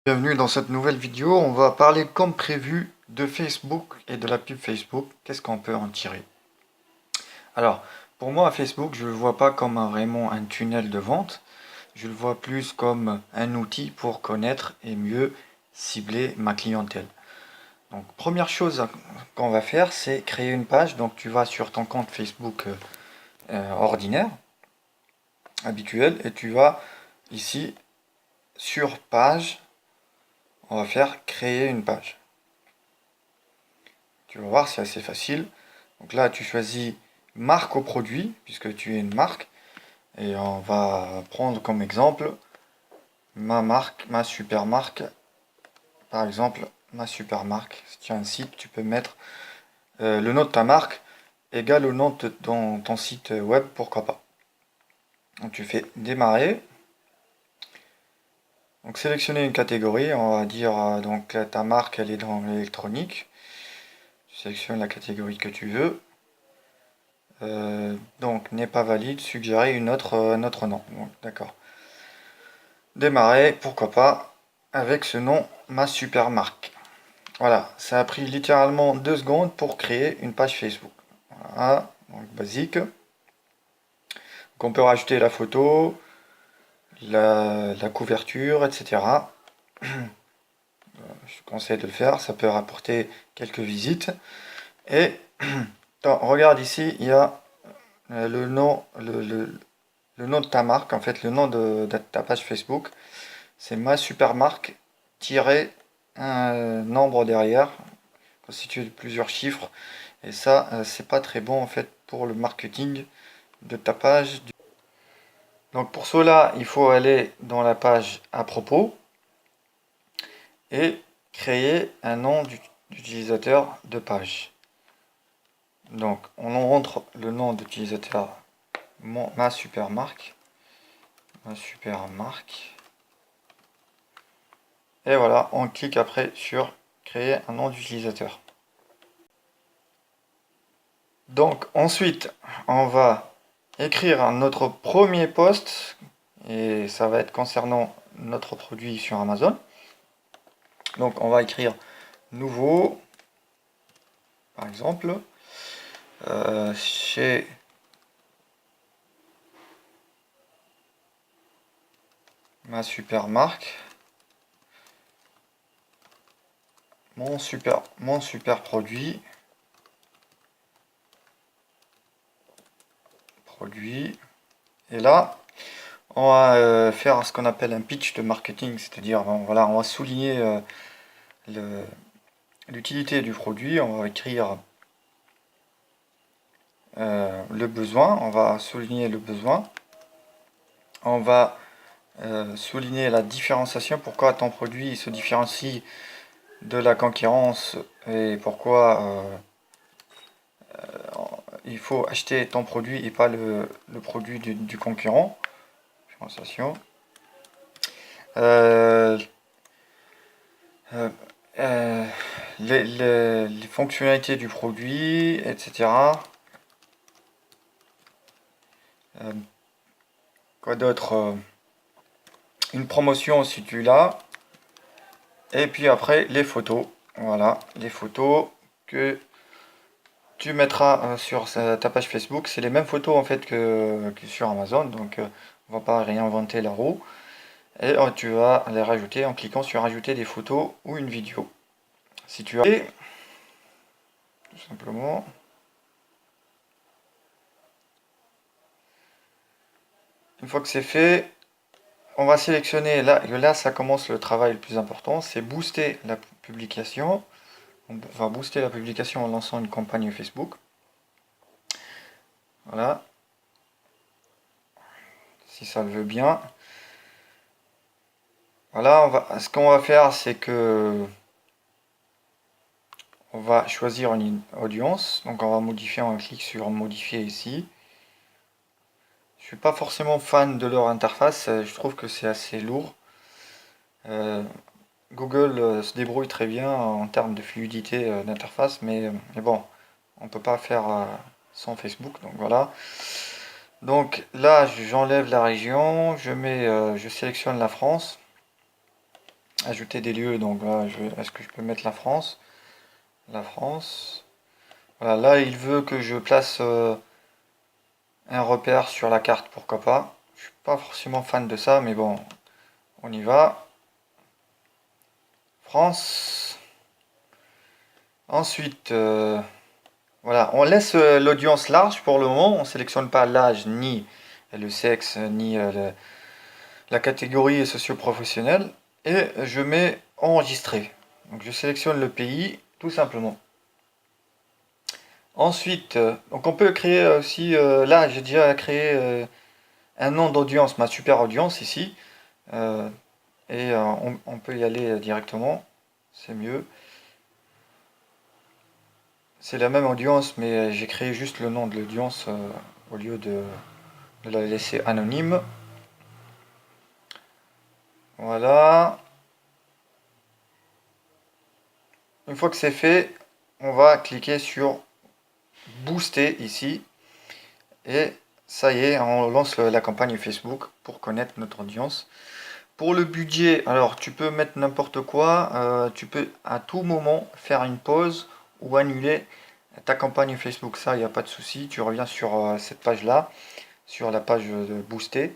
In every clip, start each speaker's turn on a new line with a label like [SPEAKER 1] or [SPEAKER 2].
[SPEAKER 1] Bienvenue dans cette nouvelle vidéo. On va parler comme prévu de Facebook et de la pub Facebook. Qu'est-ce qu'on peut en tirer? Alors, pour moi, Facebook, je ne le vois pas comme vraiment un tunnel de vente. Je le vois plus comme un outil pour connaître et mieux cibler ma clientèle. Donc, première chose qu'on va faire, c'est créer une page. Donc, tu vas sur ton compte Facebook ordinaire, habituel, et tu vas ici sur page. On va faire créer une page. Tu vas voir, c'est assez facile. Donc là, tu choisis marque au produit, puisque tu es une marque. Et on va prendre comme exemple ma marque, ma super marque. Par exemple, ma super marque. Si tu as un site, tu peux mettre le nom de ta marque égale au nom de ton site web, pourquoi pas. Donc tu fais démarrer. Donc sélectionner une catégorie, on va dire donc ta marque elle est dans l'électronique. Tu sélectionnes la catégorie que tu veux. Donc n'est pas valide, suggérer un autre nom. D'accord. Démarrer, pourquoi pas, avec ce nom, ma super marque. Voilà, ça a pris littéralement 2 secondes pour créer une page Facebook. Voilà, donc basique. Donc on peut rajouter la photo, la couverture, etc. Je conseille de le faire, ça peut rapporter quelques visites. Et regarde ici, il y a le nom, le nom de ta marque, en fait, le nom de ta page Facebook. C'est ma super marque tiré un nombre derrière, constitué de plusieurs chiffres. Et ça, c'est pas très bon en fait pour le marketing de ta page. Donc pour cela, il faut aller dans la page à propos et créer un nom d'utilisateur de page. Donc on rentre le nom d'utilisateur, ma super marque, ma super marque. Et voilà, on clique après sur créer un nom d'utilisateur. Donc ensuite, on va écrire notre premier post et ça va être concernant notre produit sur Amazon. Donc on va écrire nouveau, par exemple, chez ma super marque, mon super produit, Et là, on va faire ce qu'on appelle un pitch de marketing, c'est-à-dire voilà, on va souligner l'utilité du produit, on va écrire le besoin, on va souligner le besoin, on va souligner la différenciation, pourquoi ton produit se différencie de la concurrence et pourquoi il faut acheter ton produit et pas le produit du concurrent. Différenciation. Euh, euh, euh, les fonctionnalités du produit, etc. Euh, quoi d'autre? Une promotion si tu l'as. Et puis après, les photos. Voilà, les photos que tu mettras sur ta page Facebook. C'est les mêmes photos en fait que sur Amazon. Donc, on va pas réinventer la roue. Et tu vas les rajouter en cliquant sur ajouter des photos ou une vidéo. Si tu as... Et, tout simplement... Une fois que c'est fait, on va sélectionner, là ça commence le travail le plus important, c'est booster la publication. On va booster la publication en lançant une campagne Facebook. Voilà, si ça le veut bien. Voilà, ce qu'on va faire, c'est que on va choisir une audience. Donc on va modifier, on clique sur modifier ici. Je suis pas forcément fan de leur interface, je trouve que c'est assez lourd. Google se débrouille très bien en termes de fluidité d'interface, mais bon, on peut pas faire sans Facebook, donc voilà. Donc là, j'enlève la région, je sélectionne la France. ajouter des lieux. Donc là, est-ce que je peux mettre la France? La France. Voilà, là, il veut que je place un repère sur la carte, pourquoi pas. Je suis pas forcément fan de ça, mais bon, on y va. France. Ensuite, voilà, on laisse l'audience large pour le moment. On sélectionne pas l'âge, ni le sexe, ni la catégorie socio-professionnelle. Et je mets enregistrer. Donc je sélectionne le pays, tout simplement. Ensuite, donc on peut créer aussi, là j'ai déjà créé un nom d'audience, ma super audience ici. Euh, et on peut y aller directement, c'est mieux. C'est la même audience, mais j'ai créé juste le nom de l'audience au lieu de la laisser anonyme. Voilà. Une fois que c'est fait, on va cliquer sur booster ici. Et ça y est, on lance la campagne Facebook pour connaître notre audience. Pour le budget, alors tu peux mettre n'importe quoi. Tu peux à tout moment faire une pause ou annuler ta campagne Facebook. Ça, il n'y a pas de souci. Tu reviens sur cette page-là, sur la page de booster,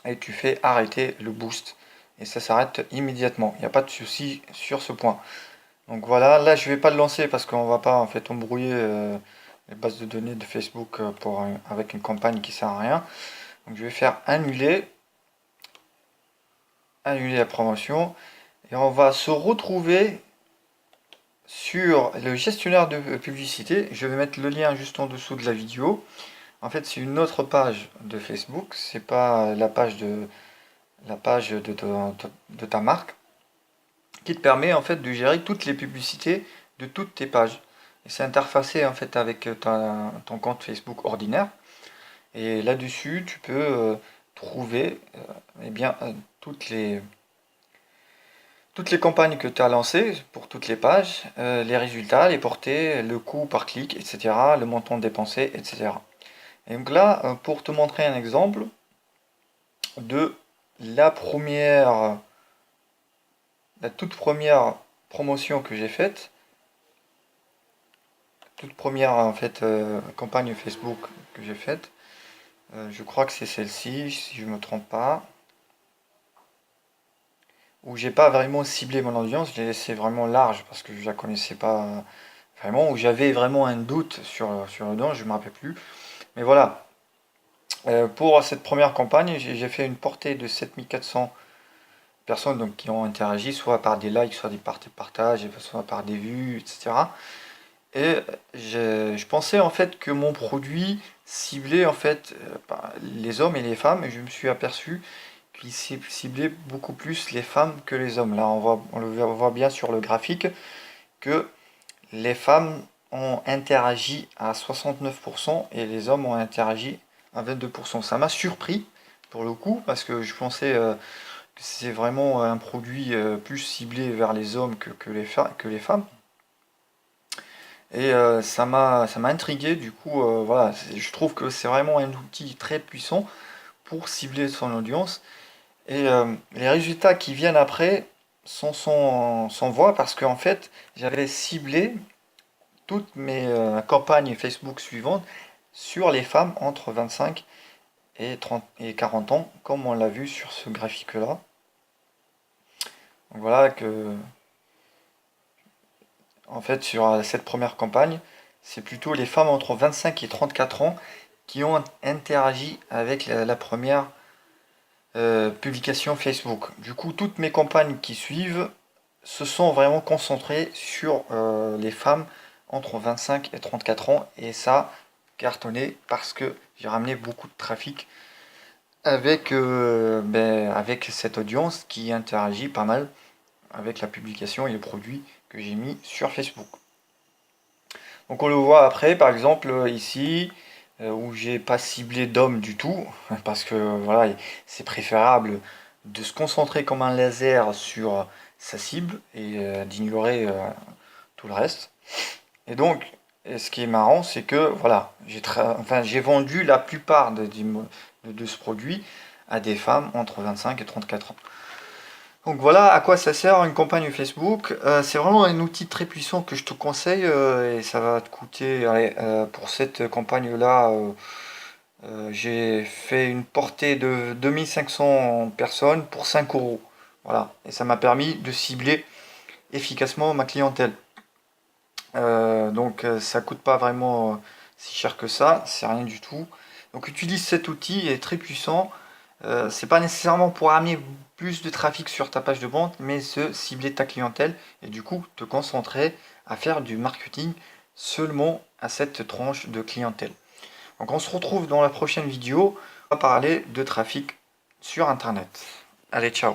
[SPEAKER 1] et tu fais arrêter le boost. Et ça s'arrête immédiatement. Il n'y a pas de souci sur ce point. Donc voilà, là je vais pas le lancer parce qu'on va pas en fait embrouiller les bases de données de Facebook avec une campagne qui sert à rien. Donc je vais faire annuler la promotion et on va se retrouver sur le gestionnaire de publicité. Je vais mettre le lien juste en dessous de la vidéo. En fait, c'est une autre page de Facebook, c'est pas la page de ta marque qui te permet en fait de gérer toutes les publicités de toutes tes pages. Et c'est interfacé en fait avec ton compte Facebook ordinaire. Et là-dessus, tu peux trouver eh bien, toutes les campagnes que tu as lancées pour toutes les pages, les résultats, les portées, le coût par clic, etc., le montant dépensé, etc. Et donc là, pour te montrer un exemple de la première, la toute première promotion que j'ai faite, toute première en fait campagne Facebook que j'ai faite, je crois que c'est celle-ci, si je ne me trompe pas, où j'ai pas vraiment ciblé mon audience, je l'ai laissé vraiment large parce que je la connaissais pas vraiment, où j'avais vraiment un doute sur l'audience, je me rappelle plus. Mais voilà, pour cette première campagne, j'ai fait une portée de 7400 personnes donc, qui ont interagi, soit par des likes, soit des partages, soit par des vues, etc. Et je pensais en fait que mon produit ciblait en fait les hommes et les femmes, et je me suis aperçu qu'il ciblait beaucoup plus les femmes que les hommes. Là, on le voit bien sur le graphique que les femmes ont interagi à 69% et les hommes ont interagi à 22%. Ça m'a surpris pour le coup parce que je pensais que c'est vraiment un produit plus ciblé vers les hommes que les femmes. Et ça m'a intrigué, du coup, voilà, je trouve que c'est vraiment un outil très puissant pour cibler son audience. Et les résultats qui viennent après sont sans voix parce qu'en fait, j'avais ciblé toutes mes campagnes Facebook suivantes sur les femmes entre 25 et 30 et 40 ans, comme on l'a vu sur ce graphique-là. Donc voilà que en fait, sur cette première campagne, c'est plutôt les femmes entre 25 et 34 ans qui ont interagi avec la première publication Facebook. Du coup, toutes mes campagnes qui suivent se sont vraiment concentrées sur les femmes entre 25 et 34 ans et ça a cartonné parce que j'ai ramené beaucoup de trafic avec cette audience qui interagit pas mal avec la publication et les produits que j'ai mis sur Facebook. Donc on le voit après, par exemple ici, où j'ai pas ciblé d'hommes du tout, parce que voilà, c'est préférable de se concentrer comme un laser sur sa cible et d'ignorer tout le reste. Et donc, ce qui est marrant, c'est que voilà, j'ai vendu la plupart de ce produit à des femmes entre 25 et 34 ans. Donc voilà à quoi ça sert une campagne Facebook. C'est vraiment un outil très puissant que je te conseille et ça va te coûter, allez, pour cette campagne-là, j'ai fait une portée de 2500 personnes pour 5 euros. Voilà, et ça m'a permis de cibler efficacement ma clientèle. Donc ça coûte pas vraiment si cher que ça, c'est rien du tout. Donc utilise cet outil, il est très puissant. C'est pas nécessairement pour amener plus de trafic sur ta page de vente, mais se cibler ta clientèle et du coup te concentrer à faire du marketing seulement à cette tranche de clientèle. Donc on se retrouve dans la prochaine vidéo, on va parler de trafic sur Internet. Allez, ciao!